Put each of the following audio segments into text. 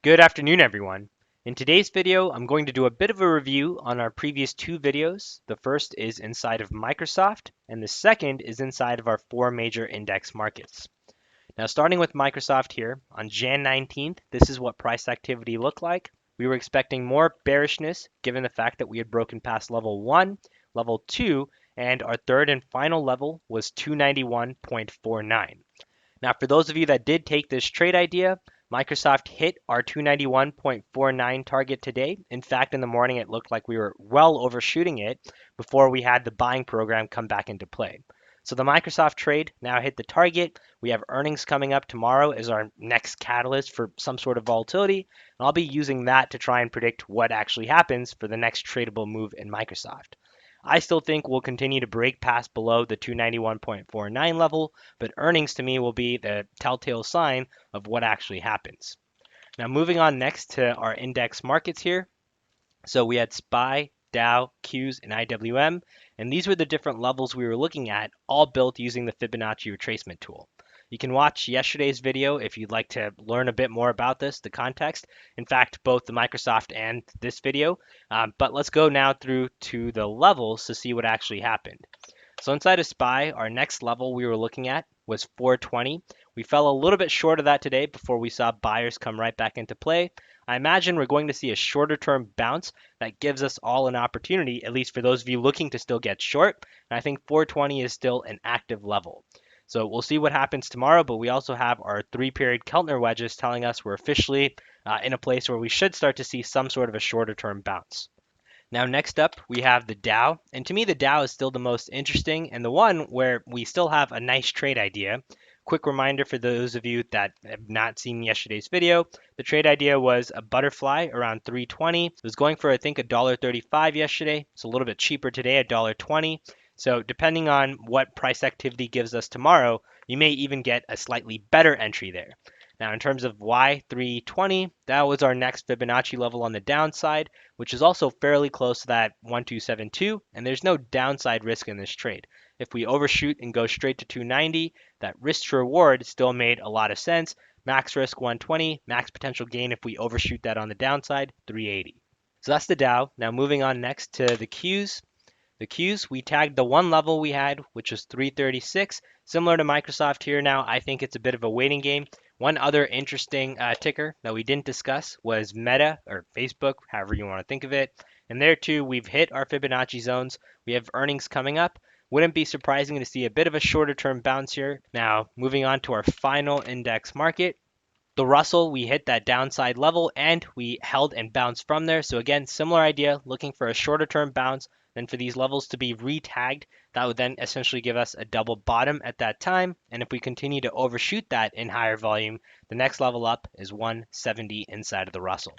Good afternoon, everyone. In today's video, I'm going to do a bit of a review on our previous two videos. The first is inside of Microsoft, and the second is inside of our four major index markets. Now, starting with Microsoft here, on Jan 19th, this is what price activity looked like. We were expecting more bearishness given the fact that we had broken past level 1, level 2, and our third and final level was 291.49. Now, for those of you that did take this trade idea, Microsoft hit our 291.49 target today. In fact, in the morning, it looked like we were well overshooting it before we had the buying program come back into play. So the Microsoft trade now hit the target. We have earnings coming up tomorrow as our next catalyst for some sort of volatility. And I'll be using that to try and predict what actually happens for the next tradable move in Microsoft. I still think we'll continue to break past below the 291.49 level, but earnings to me will be the telltale sign of what actually happens. Now moving on next to our index markets here. So we had SPY, Dow, Qs, and IWM, and these were the different levels we were looking at, all built using the Fibonacci retracement tool. You can watch yesterday's video if you'd like to learn a bit more about this, the context. In fact, both the Microsoft and this video. But let's go now through to the levels to see what actually happened. So inside of SPY, our next level we were looking at was 420. We fell a little bit short of that today before we saw buyers come right back into play. I imagine we're going to see a shorter term bounce that gives us all an opportunity, at least for those of you looking to still get short. And I think 420 is still an active level. So we'll see what happens tomorrow, but we also have our 3-period Keltner wedges telling us we're officially in a place where we should start to see some sort of a shorter term bounce. Now next up we have the Dow, and to me the Dow is still the most interesting and the one where we still have a nice trade idea. Quick reminder for those of you that have not seen yesterday's video, the trade idea was a butterfly around 320. It was going for I think $1.35 yesterday. It's a little bit cheaper today at $1.20. So depending on what price activity gives us tomorrow, you may even get a slightly better entry there. Now, in terms of why 320, that was our next Fibonacci level on the downside, which is also fairly close to that 1272, and there's no downside risk in this trade. If we overshoot and go straight to 290, that risk to reward still made a lot of sense. Max risk 120, max potential gain if we overshoot that on the downside, 380. So that's the Dow. Now moving on next to the Qs. The Qs, we tagged the one level we had, which was 336. Similar to Microsoft here now, I think it's a bit of a waiting game. One other interesting ticker that we didn't discuss was Meta, or Facebook, however you want to think of it. And there too, we've hit our Fibonacci zones. We have earnings coming up. Wouldn't be surprising to see a bit of a shorter term bounce here. Now, moving on to our final index market. The Russell, we hit that downside level and we held and bounced from there. So again, similar idea, looking for a shorter term bounce, then for these levels to be re-tagged. That would then essentially give us a double bottom at that time. And if we continue to overshoot that in higher volume, the next level up is 170 inside of the Russell.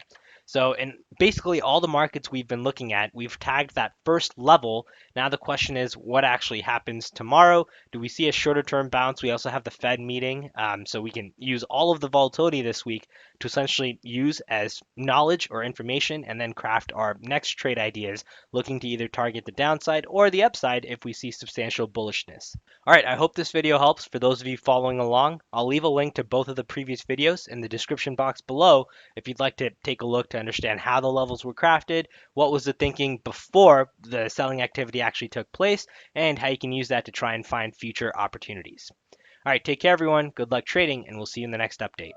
So in basically all the markets we've been looking at, we've tagged that first level. Now the question is what actually happens tomorrow? Do we see a shorter term bounce? We also have the Fed meeting, so we can use all of the volatility this week to essentially use as knowledge or information and then craft our next trade ideas, looking to either target the downside or the upside if we see substantial bullishness. All right, I hope this video helps for those of you following along. I'll leave a link to both of the previous videos in the description box below if you'd like to take a look to understand how the levels were crafted, what was the thinking before the selling activity actually took place, and how you can use that to try and find future opportunities. All right, take care everyone, good luck trading, and we'll see you in the next update.